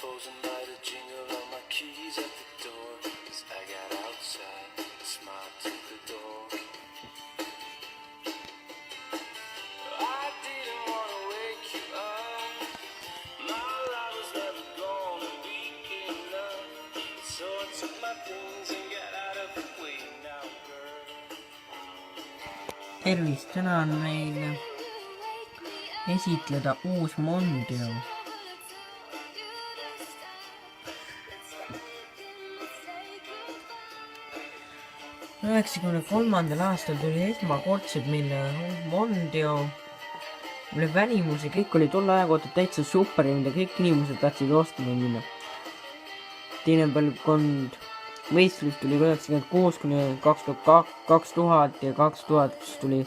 frozen by the jingle of my keys at the door. As I got outside, a smile to the door. I didn't want to wake you up. My love was never gonna be enough. So I took my things and got out of the way now, girl. Tervist, täna on meil esitleda uus Mondeo. 1993. aastal tuli esmakordselt meile Mondeo, mille välimus ja kõik oli tolle aja kohta täitsa super, mida kõik inimesed tahtsid ostma minna. Teine põlvkond Facelift tuli 96 kuni 2000 ja 2000 tuli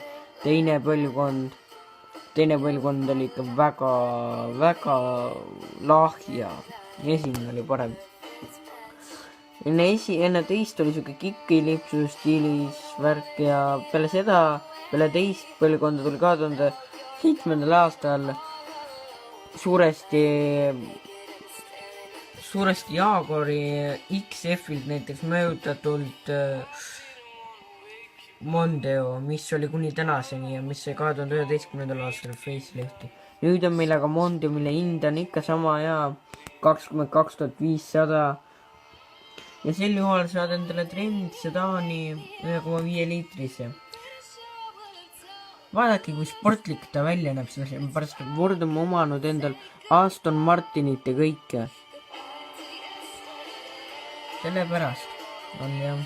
teine põlvkond. Teine põlvkond oli ikka väga lahja. Esimene oli parem. Enne teist oli siuke kikilipsu stiilis värk ja peale teist põlvkonda tuli 2007. aastal suuresti Jaguari XF-ilt näiteks mõjutatult Mondeo, mis oli kuni tänaseni ja mis sai 2011. aastal facelifti. Nüüd on meil aga Mondeo, mille hind on ikka sama hea, 22 500. Ja sel juhul saad endale Trend Sedani 1,5 liitrise. Vaadake, kui sportlik ta välja näeb, pärast Ford on omanud endal Aston Martinit ja kõike. Sellepärast on jah.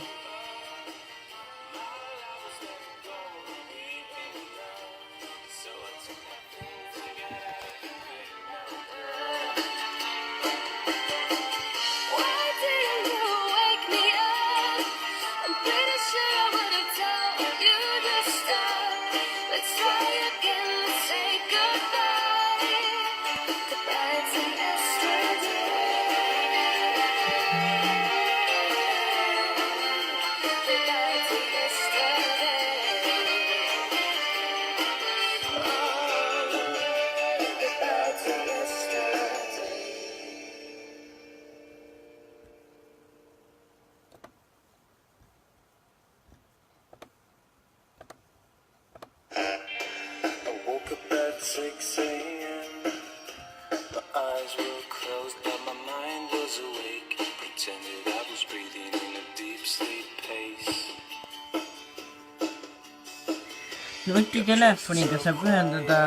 Nutitelefoniga saab ühendada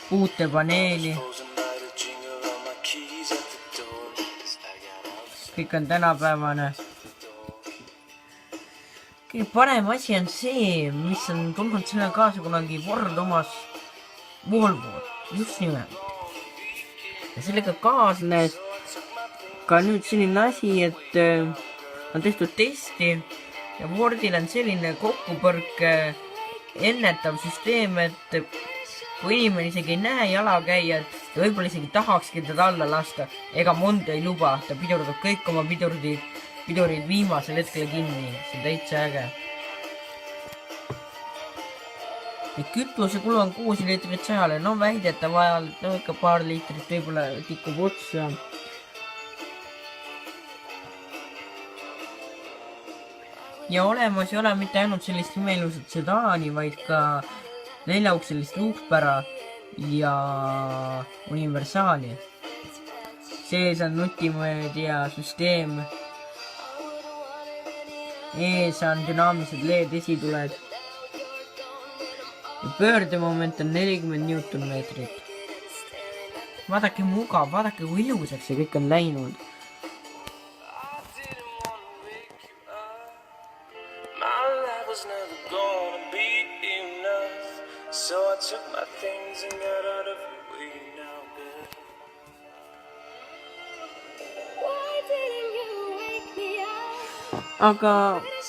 puutepaneeli. Kõik on tänapäevane. Kõige parem asi on see, mis on tulnud selle kaasa kunagi Ford omas Volvo, just nimelt. Ja sellega kaasnes ka nüüd selline asi, et on tehtud testi ja Fordil on selline kokkupõrke ennetav süsteem, et kui inimene isegi ei näe jalakäijat ja võib-olla isegi tahakski teda alla lasta, ega Mondeo ei luba, ta pidurdab kõik oma pidurid viimasel hetkel kinni, see on täitsa äge. Kütusekulu on 6 liitrit 100, no väidetav ajal, no ikka paar liitrit võib-olla tikub otsa. Ja olemas ei ole mitte ainult sellist imelusat sedani, vaid ka 4-ukselist luukpära ja universaali. Sees on nutimöödi ja süsteem. Ees on dünaamilised LED esituled. Ja pöördemoment on 40 Nm. Vaadake mugav, vaadake kui ilusaks see kõik on läinud. Was never gonna be enough, so I took my things and got out of the way now, girl. Why didn't you wake me up? Aga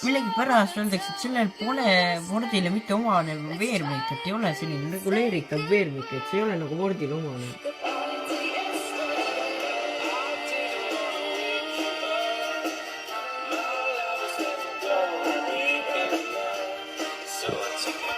millegipärast öeldakse, et sellel pole Fordile mitte omane veermik, et ei ole selline reguleeritav veermik, et see ei ole nagu Fordile omane. So I took my